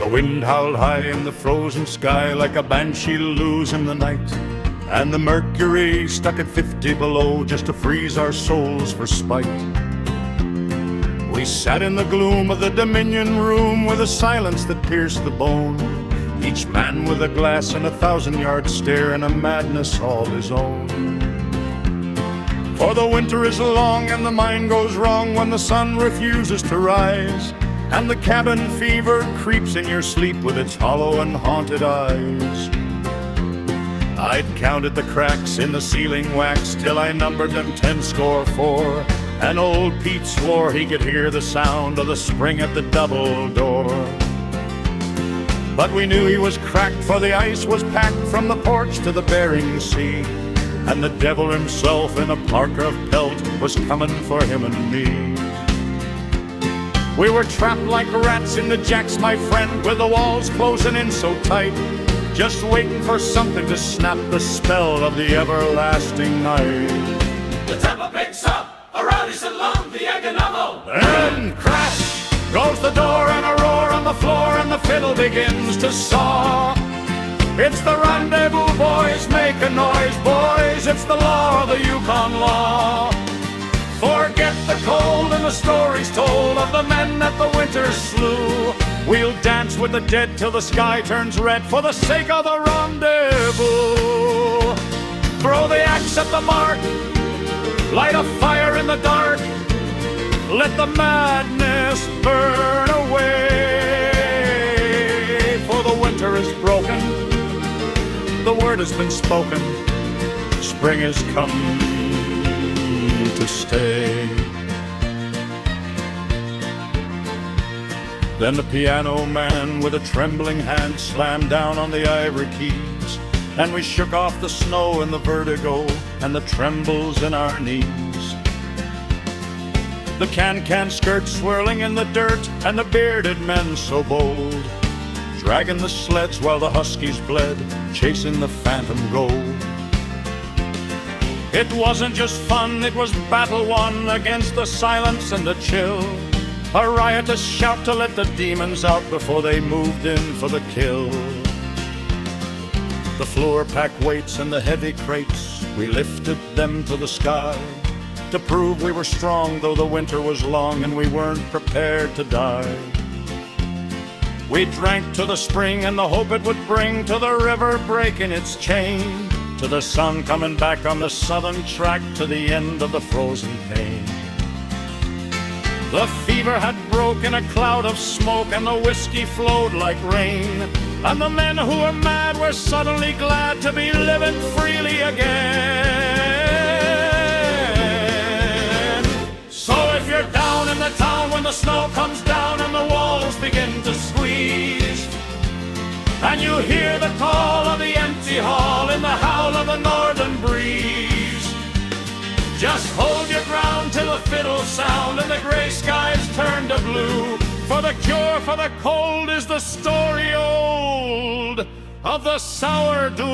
The wind howled high in the frozen sky like a banshee loose in the night, and the mercury stuck at 50 below just to freeze our souls for spite. We sat in the gloom of the Dominion room with a silence that pierced the bone, each man with a glass and a 1,000-yard stare and a madness all his own. For the winter is long and the mind goes wrong when the sun refuses to rise, and the cabin fever creeps in your sleep with its hollow and haunted eyes. I'd counted the cracks in the ceiling wax till I numbered them 10 score 4, and old Pete swore he could hear the sound of the spring at the double door. But we knew he was cracked, for the ice was packed from the porch to the Bering Sea, and the devil himself in a parka of pelt was coming for him and me. We were trapped like rats in the jacks, my friend, with the walls closing in so tight, just waiting for something to snap the spell of the everlasting night. The tempo picks up, Aurora along the Eganamo. And crash goes the door and a roar on the floor, and the fiddle begins to saw. It's the rendezvous, boys, make a noise, boys, it's the law of the Yukon law. Forget the cold and the stories told of the men that the Winters slew. We'll dance with the dead till the sky turns red for the sake of the rendezvous. Throw the axe at the mark, light a fire in the dark, let the madness burn away. For the winter is broken, the word has been spoken, spring has come to stay. Then the piano man with a trembling hand slammed down on the ivory keys, and we shook off the snow and the vertigo and the trembles in our knees. The can-can skirts swirling in the dirt, and the bearded men so bold, dragging the sleds while the huskies bled, chasing the phantom gold. It wasn't just fun, it was battle won against the silence and the chill, a riotous shout to let the demons out before they moved in for the kill. The floor-packed weights and the heavy crates, we lifted them to the sky, to prove we were strong though the winter was long and we weren't prepared to die. We drank to the spring and the hope it would bring, to the river breaking its chain, to the sun coming back on the southern track, to the end of the frozen pain. The fever had broken a cloud of smoke, and the whiskey flowed like rain, and the men who were mad were suddenly glad to be living freely again. So if you're down in the town when the snow comes down and the walls begin to squeeze, and you hear the call of the empty hall in the howl of the northern breeze, just hold your ground till the fiddles sound and the gray skies turn to blue. For the cure for the cold is the story old of the sourdough